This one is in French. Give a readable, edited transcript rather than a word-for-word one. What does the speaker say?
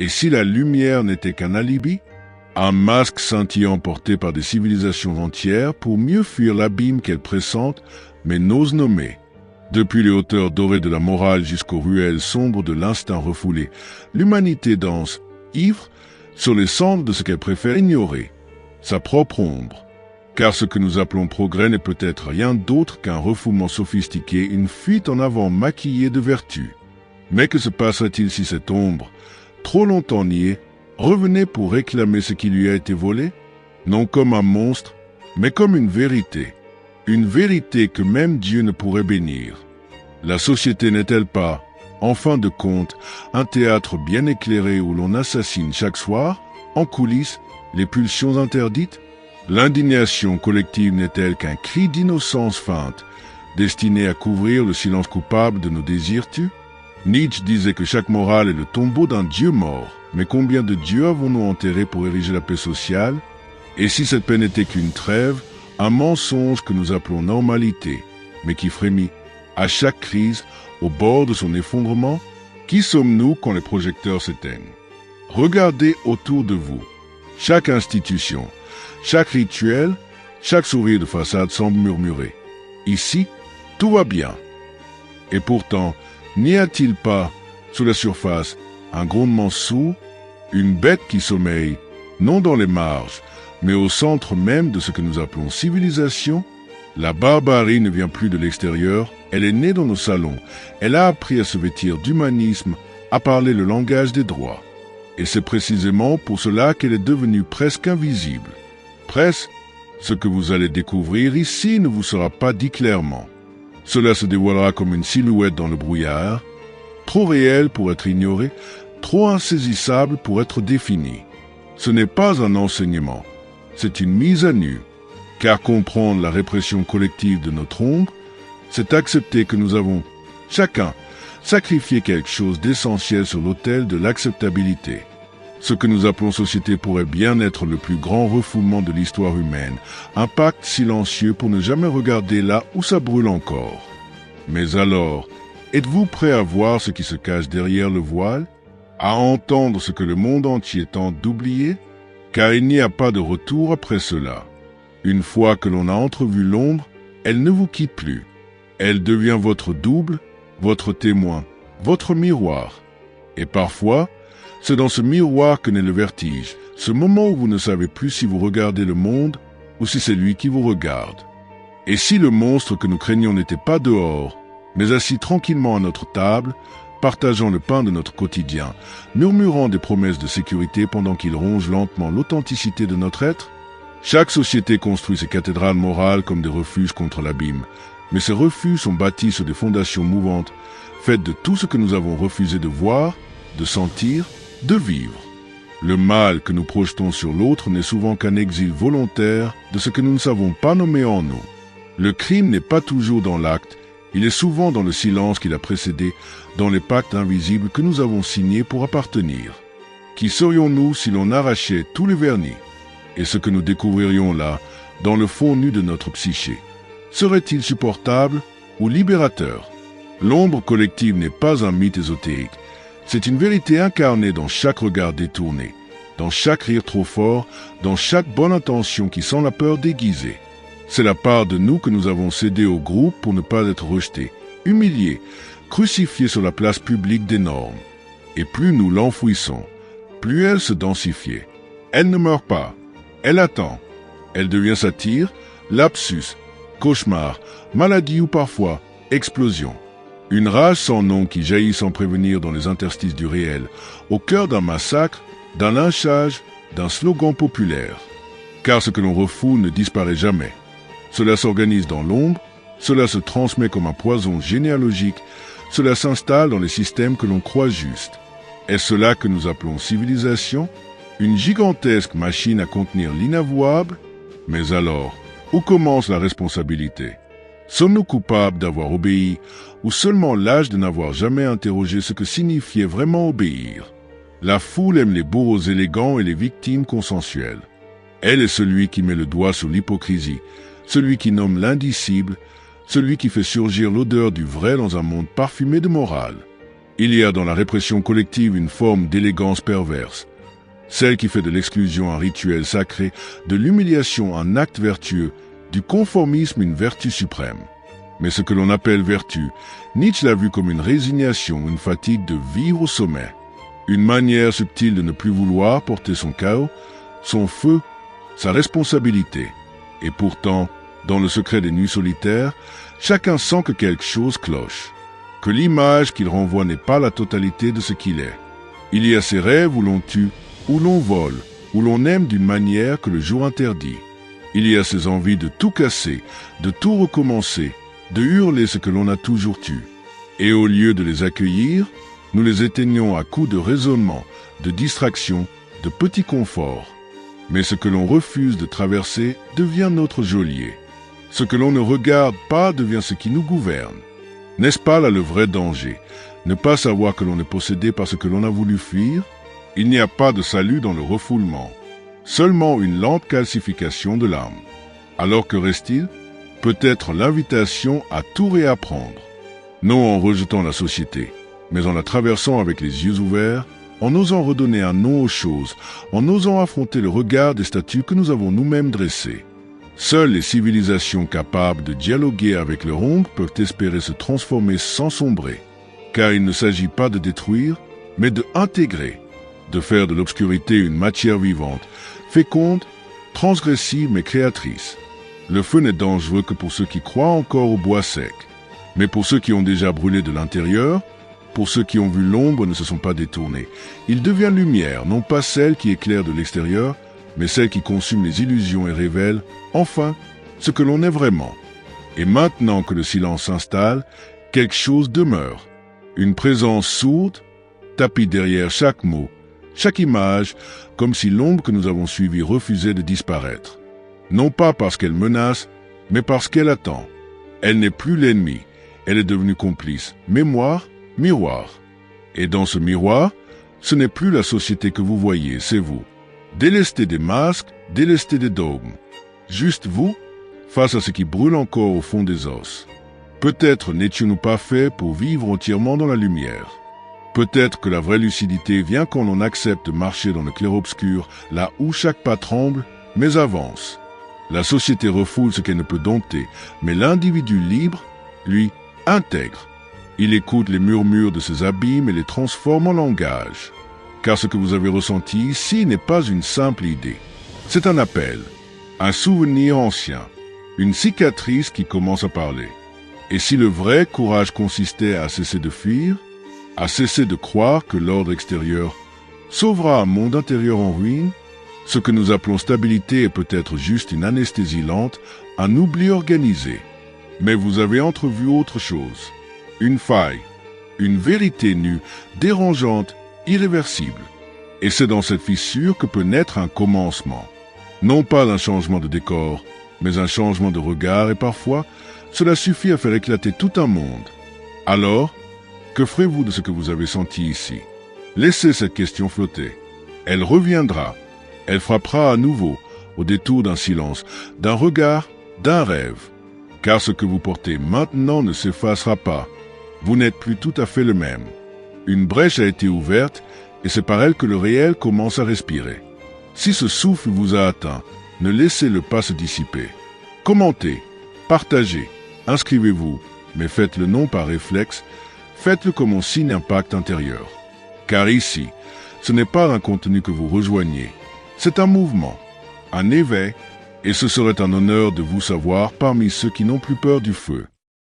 Et si la lumière n'était qu'un alibi? Un masque scintillant porté par des civilisations entières pour mieux fuir l'abîme qu'elles pressentent, mais n'osent nommer. Depuis les hauteurs dorées de la morale jusqu'aux ruelles sombres de l'instinct refoulé, l'humanité danse, ivre, sur les cendres de ce qu'elle préfère ignorer, sa propre ombre. Car ce que nous appelons progrès n'est peut-être rien d'autre qu'un refoulement sophistiqué, une fuite en avant maquillée de vertu. Mais que se passerait-il si cette ombre, trop longtemps niée, revenait pour réclamer ce qui lui a été volé? Non comme un monstre, mais comme une vérité que même Dieu ne pourrait bénir. La société n'est-elle pas, en fin de compte, un théâtre bien éclairé où l'on assassine chaque soir, en coulisses, les pulsions interdites? L'indignation collective n'est-elle qu'un cri d'innocence feinte, destiné à couvrir le silence coupable de nos désirs tus? Nietzsche disait que chaque morale est le tombeau d'un dieu mort. Mais combien de dieux avons-nous enterrés pour ériger la paix sociale? Et si cette paix n'était qu'une trêve, un mensonge que nous appelons normalité, mais qui frémit, à chaque crise, au bord de son effondrement? Qui sommes-nous quand les projecteurs s'éteignent? Regardez autour de vous. Chaque institution, chaque rituel, chaque sourire de façade semble murmurer. Ici, tout va bien. Et pourtant, n'y a-t-il pas, sous la surface, un grondement sourd, une bête qui sommeille, non dans les marges, mais au centre même de ce que nous appelons civilisation? La barbarie ne vient plus de l'extérieur, elle est née dans nos salons, elle a appris à se vêtir d'humanisme, à parler le langage des droits. Et c'est précisément pour cela qu'elle est devenue presque invisible. Presque, ce que vous allez découvrir ici ne vous sera pas dit clairement. Cela se dévoilera comme une silhouette dans le brouillard, trop réelle pour être ignorée, trop insaisissable pour être définie. Ce n'est pas un enseignement, c'est une mise à nu, car comprendre la répression collective de notre ombre, c'est accepter que nous avons, chacun, sacrifié quelque chose d'essentiel sur l'autel de l'acceptabilité. Ce que nous appelons société pourrait bien être le plus grand refoulement de l'histoire humaine, un pacte silencieux pour ne jamais regarder là où ça brûle encore. Mais alors, êtes-vous prêt à voir ce qui se cache derrière le voile? À entendre ce que le monde entier tente d'oublier? Car il n'y a pas de retour après cela. Une fois que l'on a entrevu l'ombre, elle ne vous quitte plus. Elle devient votre double, votre témoin, votre miroir. Et parfois, c'est dans ce miroir que naît le vertige, ce moment où vous ne savez plus si vous regardez le monde ou si c'est lui qui vous regarde. Et si le monstre que nous craignons n'était pas dehors, mais assis tranquillement à notre table, partageant le pain de notre quotidien, murmurant des promesses de sécurité pendant qu'il ronge lentement l'authenticité de notre être? Chaque société construit ses cathédrales morales comme des refuges contre l'abîme, mais ces refuges sont bâtis sur des fondations mouvantes, faites de tout ce que nous avons refusé de voir, de sentir, de vivre. Le mal que nous projetons sur l'autre n'est souvent qu'un exil volontaire de ce que nous ne savons pas nommer en nous. Le crime n'est pas toujours dans l'acte, il est souvent dans le silence qui l'a précédé, dans les pactes invisibles que nous avons signés pour appartenir. Qui serions-nous si l'on arrachait tous les vernis? Et ce que nous découvririons là, dans le fond nu de notre psyché, serait-il supportable ou libérateur? L'ombre collective n'est pas un mythe ésotérique, c'est une vérité incarnée dans chaque regard détourné, dans chaque rire trop fort, dans chaque bonne intention qui sent la peur déguisée. C'est la part de nous que nous avons cédée au groupe pour ne pas être rejetés, humiliés, crucifiés sur la place publique des normes. Et plus nous l'enfouissons, plus elle se densifiait. Elle ne meurt pas, elle attend. Elle devient satire, lapsus, cauchemar, maladie ou parfois explosion. Une rage sans nom qui jaillit sans prévenir dans les interstices du réel, au cœur d'un massacre, d'un lynchage, d'un slogan populaire. Car ce que l'on refoule ne disparaît jamais. Cela s'organise dans l'ombre, cela se transmet comme un poison généalogique, cela s'installe dans les systèmes que l'on croit justes. Est-ce cela que nous appelons civilisation? Une gigantesque machine à contenir l'inavouable? Mais alors, où commence la responsabilité? Sommes-nous coupables d'avoir obéi, ou seulement l'âge de n'avoir jamais interrogé ce que signifiait vraiment obéir? La foule aime les bourreaux élégants et les victimes consensuelles. Elle est celui qui met le doigt sur l'hypocrisie, celui qui nomme l'indicible, celui qui fait surgir l'odeur du vrai dans un monde parfumé de morale. Il y a dans la répression collective une forme d'élégance perverse, celle qui fait de l'exclusion un rituel sacré, de l'humiliation un acte vertueux, du conformisme une vertu suprême. Mais ce que l'on appelle vertu, Nietzsche l'a vu comme une résignation, une fatigue de vivre au sommet, une manière subtile de ne plus vouloir porter son chaos, son feu, sa responsabilité. Et pourtant, dans le secret des nuits solitaires, chacun sent que quelque chose cloche, que l'image qu'il renvoie n'est pas la totalité de ce qu'il est. Il y a ces rêves où l'on tue, où l'on vole, où l'on aime d'une manière que le jour interdit. Il y a ces envies de tout casser, de tout recommencer, de hurler ce que l'on a toujours tué. Et au lieu de les accueillir, nous les éteignons à coups de raisonnement, de distraction, de petits conforts. Mais ce que l'on refuse de traverser devient notre geôlier. Ce que l'on ne regarde pas devient ce qui nous gouverne. N'est-ce pas là le vrai danger? Ne pas savoir que l'on est possédé par ce que l'on a voulu fuir? Il n'y a pas de salut dans le refoulement, seulement une lente calcification de l'âme. Alors que reste-t-il? Peut-être l'invitation à tout réapprendre. Non en rejetant la société, mais en la traversant avec les yeux ouverts, en osant redonner un nom aux choses, en osant affronter le regard des statues que nous avons nous-mêmes dressées. Seules les civilisations capables de dialoguer avec leur ombre peuvent espérer se transformer sans sombrer, car il ne s'agit pas de détruire, mais de intégrer, de faire de l'obscurité une matière vivante, féconde, transgressive mais créatrice. Le feu n'est dangereux que pour ceux qui croient encore au bois sec, mais pour ceux qui ont déjà brûlé de l'intérieur, pour ceux qui ont vu l'ombre et ne se sont pas détournés, il devient lumière, non pas celle qui éclaire de l'extérieur, mais celle qui consume les illusions et révèle, enfin, ce que l'on est vraiment. Et maintenant que le silence s'installe, quelque chose demeure. Une présence sourde, tapie derrière chaque mot, chaque image, comme si l'ombre que nous avons suivie refusait de disparaître. Non pas parce qu'elle menace, mais parce qu'elle attend. Elle n'est plus l'ennemi, elle est devenue complice, mémoire, miroir. Et dans ce miroir, ce n'est plus la société que vous voyez, c'est vous. Délesté des masques, délesté des dogmes. Juste vous, face à ce qui brûle encore au fond des os. Peut-être n'étions-nous pas faits pour vivre entièrement dans la lumière. Peut-être que la vraie lucidité vient quand l'on accepte de marcher dans le clair-obscur, là où chaque pas tremble, mais avance. La société refoule ce qu'elle ne peut dompter, mais l'individu libre, lui, intègre. Il écoute les murmures de ses abîmes et les transforme en langage. Car ce que vous avez ressenti ici n'est pas une simple idée. C'est un appel, un souvenir ancien, une cicatrice qui commence à parler. Et si le vrai courage consistait à cesser de fuir, à cesser de croire que l'ordre extérieur sauvera un monde intérieur en ruine, ce que nous appelons stabilité est peut-être juste une anesthésie lente, un oubli organisé. Mais vous avez entrevu autre chose, une faille, une vérité nue, dérangeante, irréversible. Et c'est dans cette fissure que peut naître un commencement. Non pas un changement de décor, mais un changement de regard et parfois, cela suffit à faire éclater tout un monde. Alors, que ferez-vous de ce que vous avez senti ici? Laissez cette question flotter. Elle reviendra. Elle frappera à nouveau, au détour d'un silence, d'un regard, d'un rêve. Car ce que vous portez maintenant ne s'effacera pas. Vous n'êtes plus tout à fait le même. Une brèche a été ouverte, et c'est par elle que le réel commence à respirer. Si ce souffle vous a atteint, ne laissez-le pas se dissiper. Commentez, partagez, inscrivez-vous, mais faites-le non par réflexe, faites-le comme un signe impact intérieur. Car ici, ce n'est pas un contenu que vous rejoignez, c'est un mouvement, un éveil, et ce serait un honneur de vous savoir parmi ceux qui n'ont plus peur du feu.